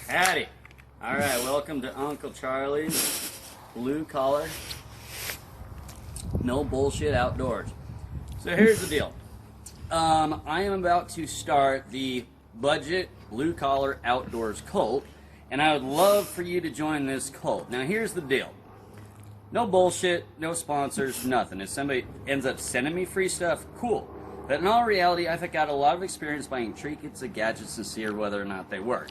Howdy. All right, welcome to Uncle Charlie's Blue Collar, No Bullshit Outdoors. So here's the deal. I am about to start the Budget Blue Collar Outdoors cult, and I would love for you to join this cult. Now here's the deal. No bullshit, no sponsors, nothing. If somebody ends up sending me free stuff, cool. But in all reality, I've got a lot of experience buying trinkets and gadgets to see whether or not they work.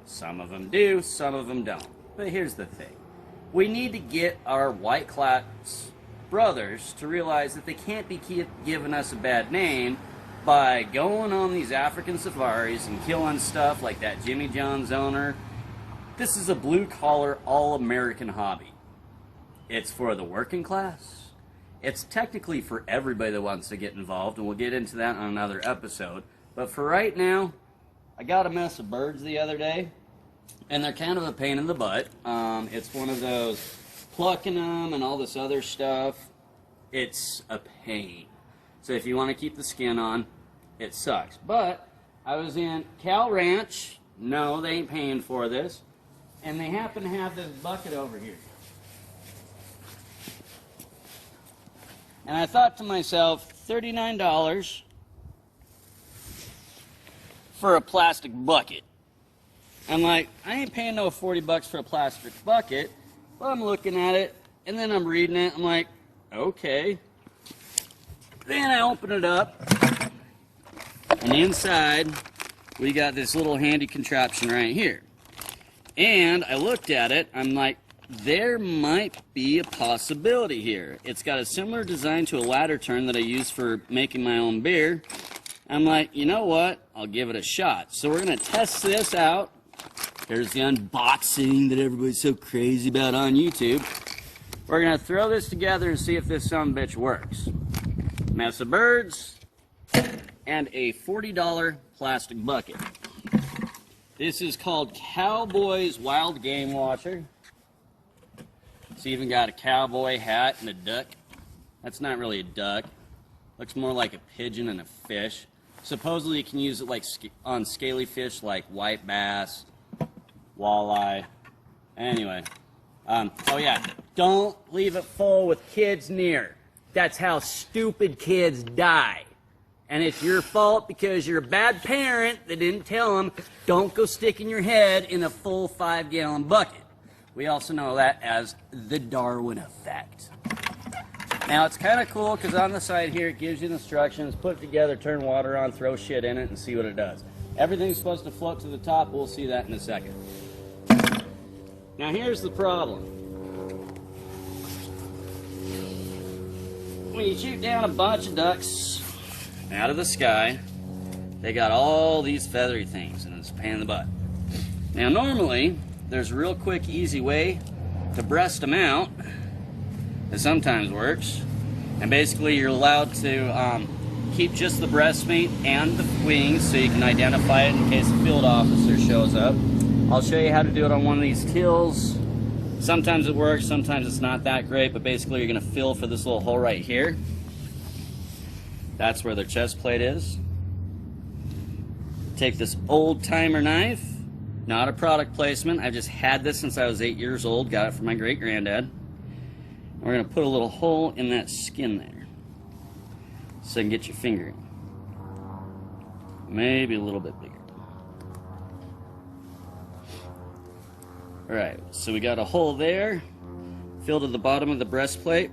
Some of them do, some of them don't. But here's the thing. We need to get our white class brothers to realize that they can't be giving us a bad name by going on these African safaris and killing stuff like that Jimmy John's owner. This is a blue-collar, all-American hobby. It's for the working class. It's technically for everybody that wants to get involved, and we'll get into that on another episode. But for right now, I got a mess of birds the other day, and they're kind of a pain in the butt. It's one of those plucking them and all this other stuff. It's a pain. So if you want to keep the skin on, it sucks. But I was in Cal Ranch. No, they ain't paying for this. And they happen to have this bucket over here. And I thought to myself, $39 for a plastic bucket. I'm like, I ain't paying no 40 bucks for a plastic bucket. But I'm looking at it, and then I'm reading it. I'm like, okay. Then I open it up, and inside, we got this little handy contraption right here. And I looked at it, I'm like, there might be a possibility here. It's got a similar design to a ladder turn that I use for making my own beer. I'm like, you know what? I'll give it a shot. So we're going to test this out. There's the unboxing that everybody's so crazy about on YouTube. We're going to throw this together and see if this sumbitch works. Mess of birds and a $40 plastic bucket. This is called Cowboys Wild Game Watcher. It's even got a cowboy hat and a duck. That's not really a duck. Looks more like a pigeon and a fish. Supposedly you can use it like on scaly fish like white bass, walleye. Anyway, oh yeah, don't leave it full with kids near. That's how stupid kids die. And it's your fault because you're a bad parent that didn't tell them, don't go sticking your head in a full 5-gallon bucket. We also know that as the Darwin effect. Now it's kind of cool because on the side here it gives you instructions, put it together, turn water on, throw shit in it and see what it does. Everything's supposed to float to the top, we'll see that in a second. Now here's the problem. When you shoot down a bunch of ducks out of the sky, they got all these feathery things and it's a pain in the butt. Now normally, there's a real quick, easy way to breast them out. It sometimes works, and basically you're allowed to keep just the breast meat and the wings so you can identify it in case a field officer shows up. I'll show you how to do it on one of these tills. Sometimes it works, sometimes it's not that great, but basically you're going to feel for this little hole right here. That's where their chest plate is. Take this old timer knife, not a product placement, I've just had this since I was 8 years old, got it from my great granddad. We're going to put a little hole in that skin there so you can get your finger in. Maybe a little bit bigger. Alright, so we got a hole there, filled to the bottom of the breastplate,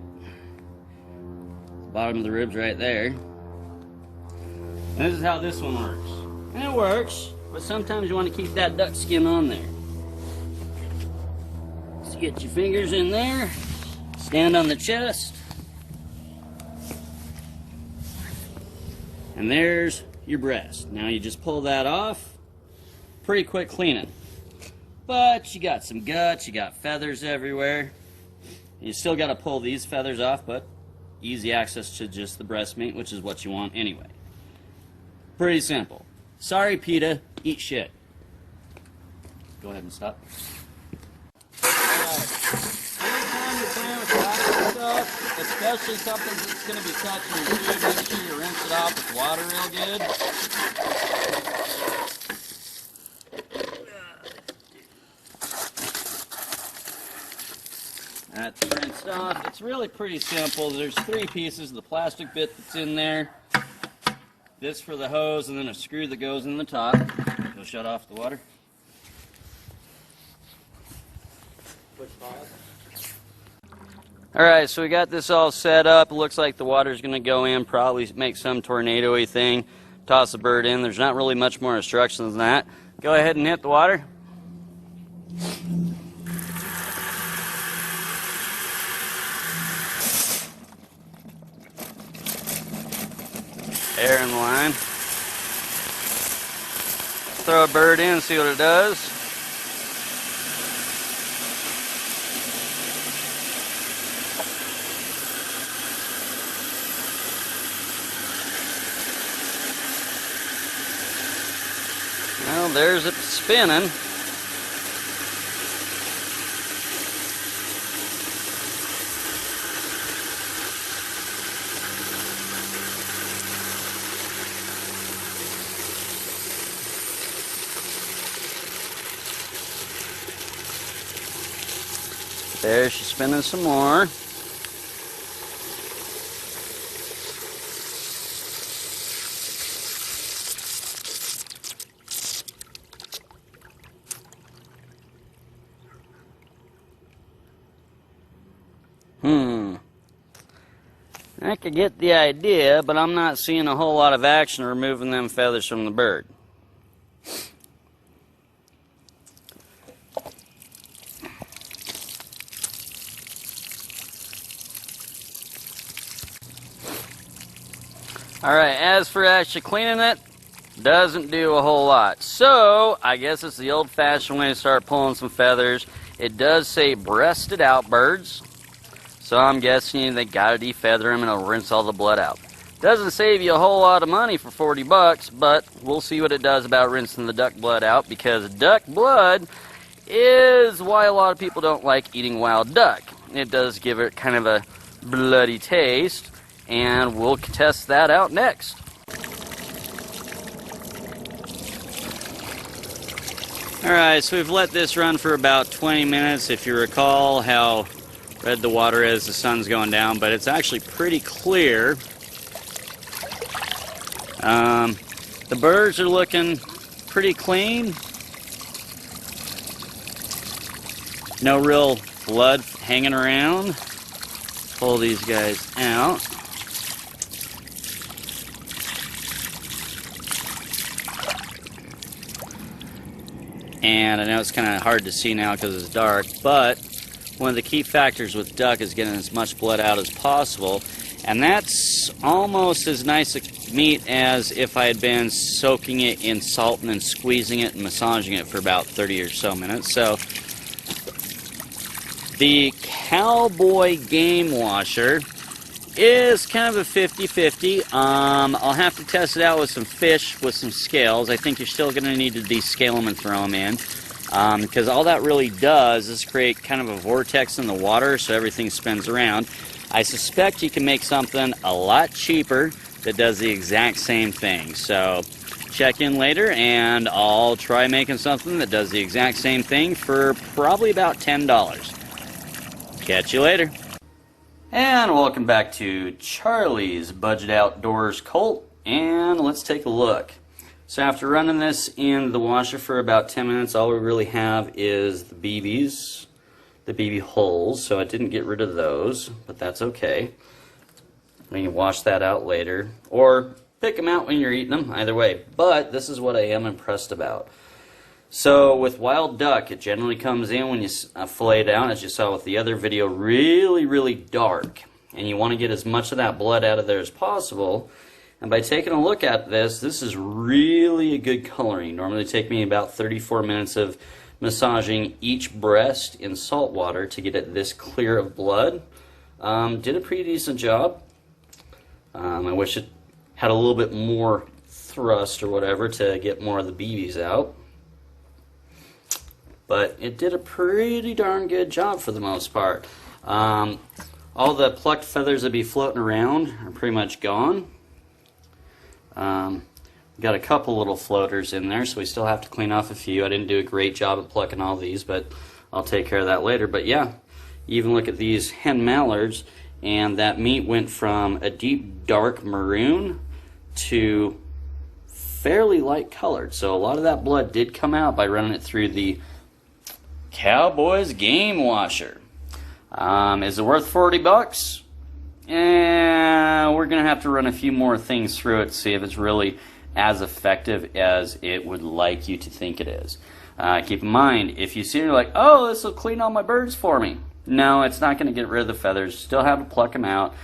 bottom of the ribs right there. And this is how this one works. And it works, but sometimes you want to keep that duck skin on there. So get your fingers in there. Stand on the chest. And there's your breast. Now you just pull that off. Pretty quick cleaning. But you got some guts, you got feathers everywhere. You still got to pull these feathers off, but easy access to just the breast meat, which is what you want anyway. Pretty simple. Sorry, PETA, eat shit. Go ahead and stop. Especially something that's going to be touching your food, make sure you rinse it off with water real good. that's rinsed off. It's really pretty simple. There's 3 pieces, the plastic bit that's in there, this for the hose, and then a screw that goes in the top. It'll shut off the water. Alright, so we got this all set up. It looks like the water's going to go in, probably make some tornado-y thing. Toss the bird in. There's not really much more instructions than that. Go ahead and hit the water. Air in the line. Throw a bird in, see what it does. Well, there's it spinning. There, she's spinning some more. I could get the idea, but I'm not seeing a whole lot of action removing them feathers from the bird. Alright, as for actually cleaning it, doesn't do a whole lot. So, I guess it's the old-fashioned way to start pulling some feathers. It does say breasted out birds. So I'm guessing they gotta defeather them and it'll rinse all the blood out. Doesn't save you a whole lot of money for 40 bucks, but we'll see what it does about rinsing the duck blood out, because duck blood is why a lot of people don't like eating wild duck. It does give it kind of a bloody taste, and we'll test that out next. Alright, so we've let this run for about 20 minutes. If you recall how red the water is, the sun's going down, but it's actually pretty clear. The birds are looking pretty clean. No real blood hanging around. Pull these guys out. And I know it's kind of hard to see now because it's dark, but one of the key factors with duck is getting as much blood out as possible, and that's almost as nice a meat as if I had been soaking it in salt and then squeezing it and massaging it for about 30 or so minutes. So the Cowboy Game Washer is kind of a 50-50. I'll have to test it out with some fish with some scales. I think you're still going to need to descale them and throw them in. Because all that really does is create kind of a vortex in the water so everything spins around. I suspect you can make something a lot cheaper that does the exact same thing. So check in later and I'll try making something that does the exact same thing for probably about $10. Catch you later. And welcome back to Charlie's Budget Outdoors Colt, and let's take a look. So after running this in the washer for about 10 minutes, all we really have is the BBs, the BB holes, so I didn't get rid of those, but that's okay. We can wash that out later, or pick them out when you're eating them, either way. But this is what I am impressed about. So with wild duck, it generally comes in when you fillet it down, as you saw with the other video, really, really dark. And you want to get as much of that blood out of there as possible. And by taking a look at this, this is really a good coloring. Normally take me about 34 minutes of massaging each breast in salt water to get it this clear of blood. Did a pretty decent job. I wish it had a little bit more thrust or whatever to get more of the BBs out. But it did a pretty darn good job for the most part. All the plucked feathers that be floating around are pretty much gone. Got a couple little floaters in there, so we still have to clean off a few. I didn't do a great job at plucking all these, but I'll take care of that later. But yeah, You even look at these hen mallards, and that meat went from a deep dark maroon to fairly light colored. So a lot of that blood did come out by running it through the Cowboys game washer. Is it worth 40 bucks? We're gonna have to run a few more things through it to see if it's really as effective as it would like you to think it is. Keep in mind, if you see it, you're like, oh, this will clean all my birds for me. No, it's not going to get rid of the feathers. Still have to pluck them out.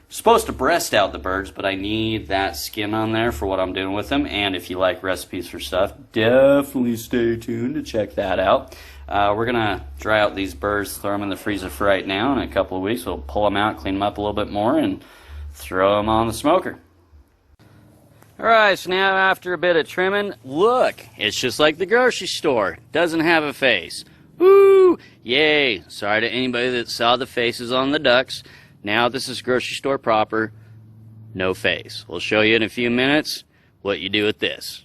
Supposed to breast out the birds, but I need that skin on there for what I'm doing with them. And if you like recipes for stuff, definitely stay tuned to check that out. We're going to dry out these birds, throw them in the freezer for right now. In a couple of weeks, we'll pull them out, clean them up a little bit more, and throw them on the smoker. Alright, so now after a bit of trimming, look, it's just like the grocery store. Doesn't have a face. Woo! Yay! Sorry to anybody that saw the faces on the ducks. Now this is grocery store proper. No face. We'll show you in a few minutes what you do with this.